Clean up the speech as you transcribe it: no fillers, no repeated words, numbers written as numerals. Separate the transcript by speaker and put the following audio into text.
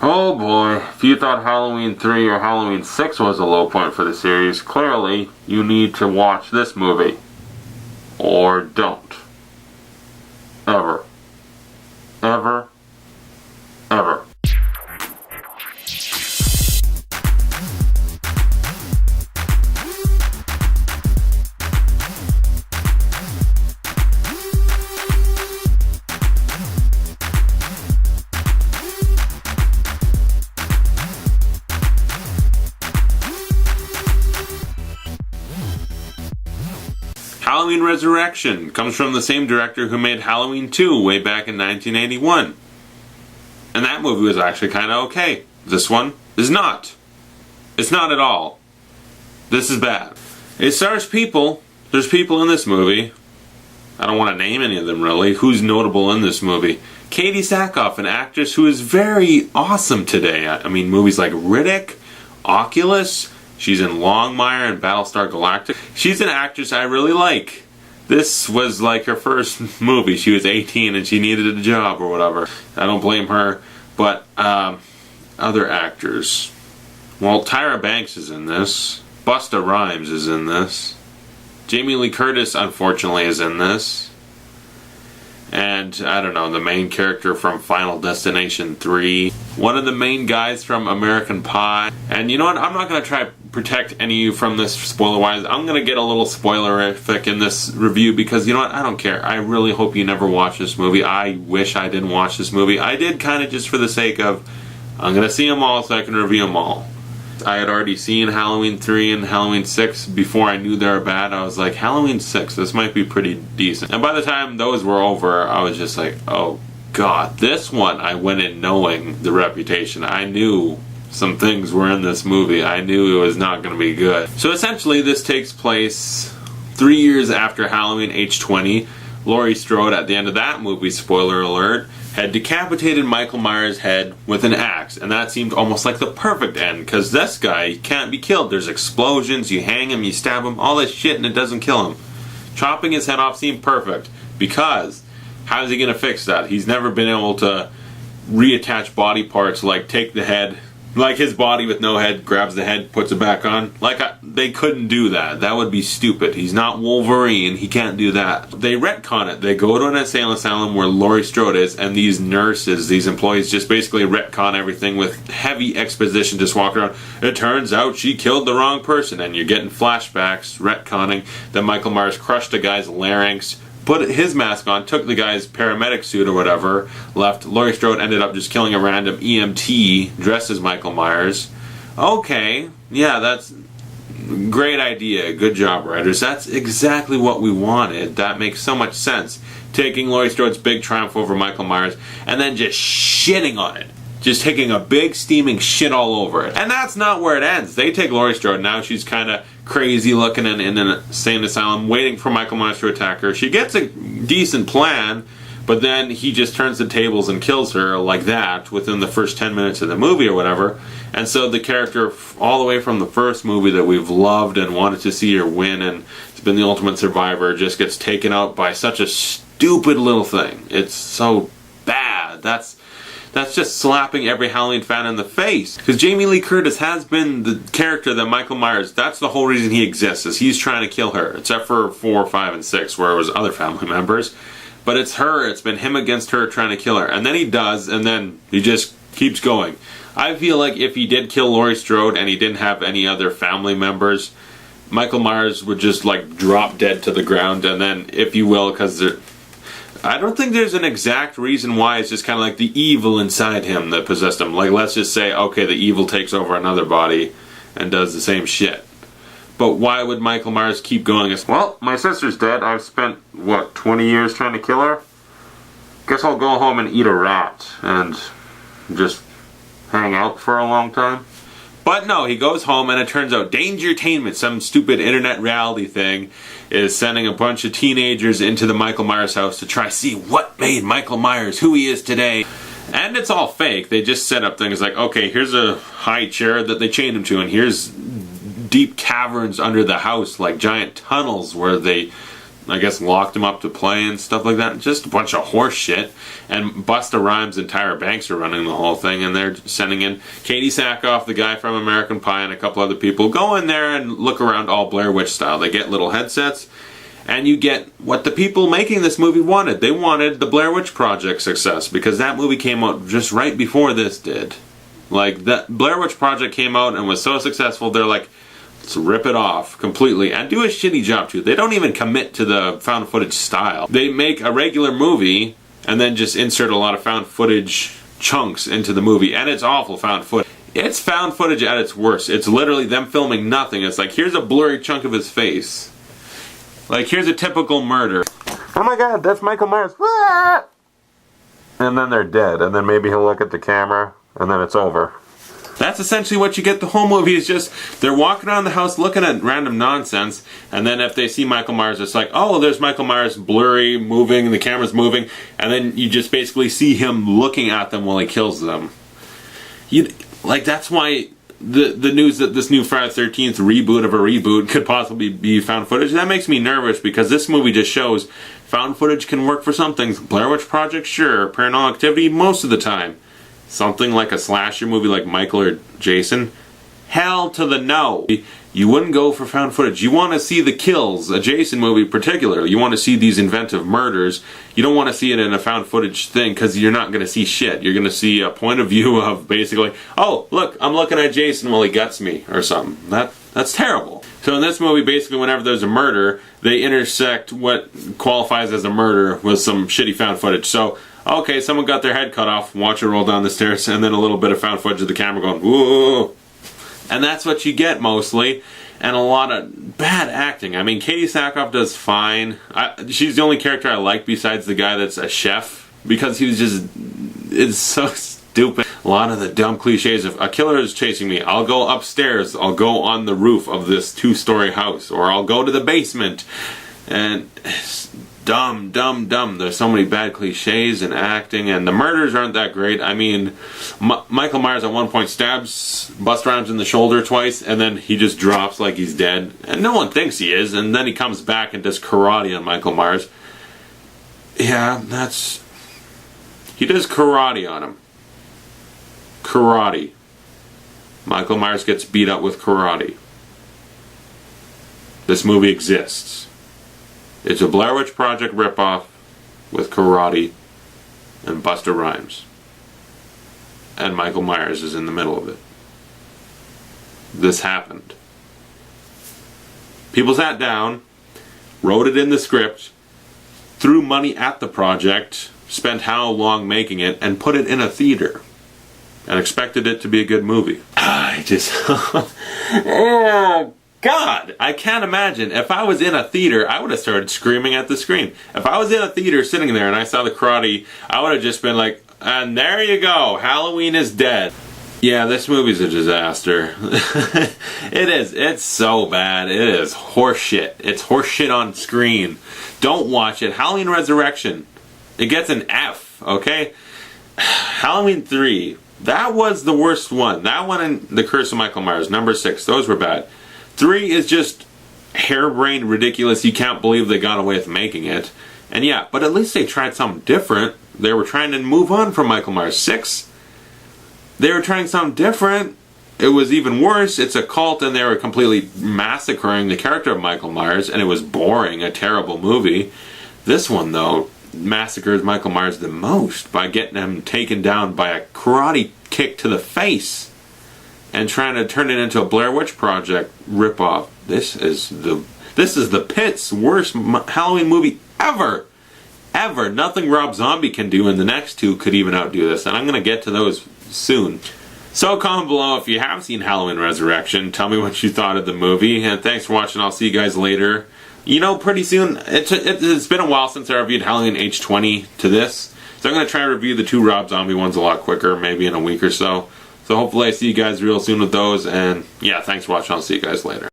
Speaker 1: Oh boy, if you thought Halloween 3 or Halloween 6 was a low point for the series, clearly you need to watch this movie. Or don't. Ever. Ever. Ever. Halloween Resurrection comes from the same director who made Halloween 2 way back in 1981. And that movie was actually kind of okay. This one is not. It's not at all. This is bad. It stars people. There's people in this movie. I don't want to name any of them really. Who's notable in this movie? Katee Sackhoff, an actress who is very awesome today. I mean, movies like Riddick, Oculus. She's in Longmire and Battlestar Galactica. She's an actress I really like. This was like her first movie. She was 18 and she needed a job or whatever. I don't blame her. But other actors. Well, Tyra Banks is in this. Busta Rhymes is in this. Jamie Lee Curtis, unfortunately, is in this. And, I don't know, the main character from Final Destination 3. One of the main guys from American Pie. And you know what? I'm not going to try to protect any of you from this spoiler-wise. I'm going to get a little spoilerific in this review because, you know what? I don't care. I really hope you never watch this movie. I wish I didn't watch this movie. I did kind of just for the sake of, I'm going to see them all so I can review them all. I had already seen Halloween 3 and Halloween 6 before I knew they were bad. I was like, Halloween 6, this might be pretty decent. And by the time those were over, I was just like, oh god. This one, I went in knowing the reputation. I knew some things were in this movie. I knew it was not going to be good. So essentially, this takes place 3 years after Halloween H20. Laurie Strode, at the end of that movie, spoiler alert, had decapitated Michael Myers' head with an axe, and that seemed almost like the perfect end, because this guy can't be killed. There's explosions, you hang him, you stab him, all this shit, and it doesn't kill him. Chopping his head off seemed perfect, because how is he going to fix that? He's never been able to reattach body parts, like take the head, like his body with no head, grabs the head, puts it back on. They couldn't do that. That would be stupid. He's not Wolverine. He can't do that. They retcon it. They go to an insane asylum where Laurie Strode is, and these nurses, these employees, just basically retcon everything with heavy exposition, just walk around. It turns out she killed the wrong person, and you're getting flashbacks, retconning that Michael Myers crushed a guy's larynx, put his mask on, took the guy's paramedic suit or whatever, left. Laurie Strode ended up just killing a random EMT dressed as Michael Myers. Okay, yeah, that's great idea. Good job, writers. That's exactly what we wanted. That makes so much sense. Taking Laurie Strode's big triumph over Michael Myers and then just shitting on it. Just taking a big steaming shit all over it. And that's not where it ends. They take Laurie Strode. Now she's kind of crazy looking in an insane asylum, waiting for Michael Myers to attack her. She gets a decent plan, but then he just turns the tables and kills her like that within the first 10 minutes of the movie or whatever. And so the character, all the way from the first movie that we've loved and wanted to see her win and it's been the ultimate survivor, just gets taken out by such a stupid little thing. It's so bad. That's just slapping every Halloween fan in the face. Because Jamie Lee Curtis has been the character that Michael Myers, that's the whole reason he exists, is he's trying to kill her. Except for 4, 5, and 6, where it was other family members. But it's her, it's been him against her trying to kill her. And then he does, and then he just keeps going. I feel like if he did kill Laurie Strode and he didn't have any other family members, Michael Myers would just like drop dead to the ground, and then, if you will, because I don't think there's an exact reason why. It's just kind of like the evil inside him that possessed him. Like, let's just say, okay, the evil takes over another body and does the same shit. But why would Michael Myers keep going? Well, my sister's dead. I've spent, 20 years trying to kill her? Guess I'll go home and eat a rat and just hang out for a long time. But no, he goes home and it turns out Dangertainment, some stupid internet reality thing, is sending a bunch of teenagers into the Michael Myers house to try see what made Michael Myers who he is today. And it's all fake. They just set up things like, okay, here's a high chair that they chained him to, and here's deep caverns under the house, like giant tunnels where they I guess locked him up to play and stuff like that. Just a bunch of horse shit. And Busta Rhymes and Tyra Banks are running the whole thing, and they're sending in Katee Sackhoff, the guy from American Pie, and a couple other people. Go in there and look around all Blair Witch style. They get little headsets, and you get what the people making this movie wanted. They wanted the Blair Witch Project success, because that movie came out just right before this did. Like, the Blair Witch Project came out and was so successful, they're like, let's rip it off completely and do a shitty job too. They don't even commit to the found footage style. They make a regular movie and then just insert a lot of found footage chunks into the movie, and it's awful found footage. It's found footage at its worst. It's literally them filming nothing. It's like, here's a blurry chunk of his face. Like, here's a typical murder. Oh my god, that's Michael Myers. And then they're dead, and then maybe he'll look at the camera, and then it's over. That's essentially what you get. The whole movie is just, they're walking around the house looking at random nonsense, and then if they see Michael Myers, it's like, oh, there's Michael Myers, blurry, moving, and the camera's moving, and then you just basically see him looking at them while he kills them. Like, that's why the news that this new Friday the 13th reboot of a reboot could possibly be found footage, that makes me nervous, because this movie just shows found footage can work for some things. Blair Witch Project, sure. Paranormal Activity, most of the time. Something like a slasher movie like Michael or Jason, hell to the no. You wouldn't go for found footage. You want to see the kills, a Jason movie particularly. You want to see these inventive murders. You don't want to see it in a found footage thing, because you're not going to see shit. You're going to see a point of view of basically, oh, look, I'm looking at Jason while he guts me, or something. That's terrible. So in this movie, basically whenever there's a murder, they intersect what qualifies as a murder with some shitty found footage. So, okay, someone got their head cut off, watch it roll down the stairs, and then a little bit of found footage of the camera going, whoa. And that's what you get mostly, and a lot of bad acting. I mean, Katee Sackhoff does fine. She's the only character I like besides the guy that's a chef, because he was just, it's so stupid. A lot of the dumb cliches of, a killer is chasing me, I'll go upstairs, I'll go on the roof of this 2-story house, or I'll go to the basement. And dumb. There's so many bad cliches and acting, and the murders aren't that great. I mean, Michael Myers at one point stabs Busta Rhymes in the shoulder twice, and then he just drops like he's dead. And no one thinks he is, and then he comes back and does karate on Michael Myers. Yeah, he does karate on him. Karate. Michael Myers gets beat up with karate. This movie exists. It's a Blair Witch Project ripoff with karate and Busta Rhymes. And Michael Myers is in the middle of it. This happened. People sat down, wrote it in the script, threw money at the project, spent how long making it, and put it in a theater. And expected it to be a good movie. I just... God, I can't imagine. If I was in a theater, I would have started screaming at the screen. If I was in a theater sitting there and I saw the karate, I would have just been like, and there you go, Halloween is dead. Yeah, this movie's a disaster. It is. It's so bad. It is horseshit. It's horseshit on screen. Don't watch it. Halloween Resurrection. It gets an F, okay? Halloween 3. That was the worst one. That one and The Curse of Michael Myers, number 6. Those were bad. 3 is just harebrained ridiculous. You can't believe they got away with making it. And yeah, but at least they tried something different. They were trying to move on from Michael Myers. 6, they were trying something different. It was even worse. It's a cult, and they were completely massacring the character of Michael Myers, and it was boring, a terrible movie. This one, though, massacres Michael Myers the most by getting him taken down by a karate kick to the face. And trying to turn it into a Blair Witch Project ripoff. This is the pits worst Halloween movie ever. Ever. Nothing Rob Zombie can do in the next 2 could even outdo this. And I'm going to get to those soon. So comment below if you have seen Halloween Resurrection. Tell me what you thought of the movie. And thanks for watching. I'll see you guys later. You know, pretty soon, it's been a while since I reviewed Halloween H20 to this. So I'm going to try to review the 2 Rob Zombie ones a lot quicker. Maybe in a week or so. So hopefully I see you guys real soon with those, and yeah, thanks for watching. I'll see you guys later.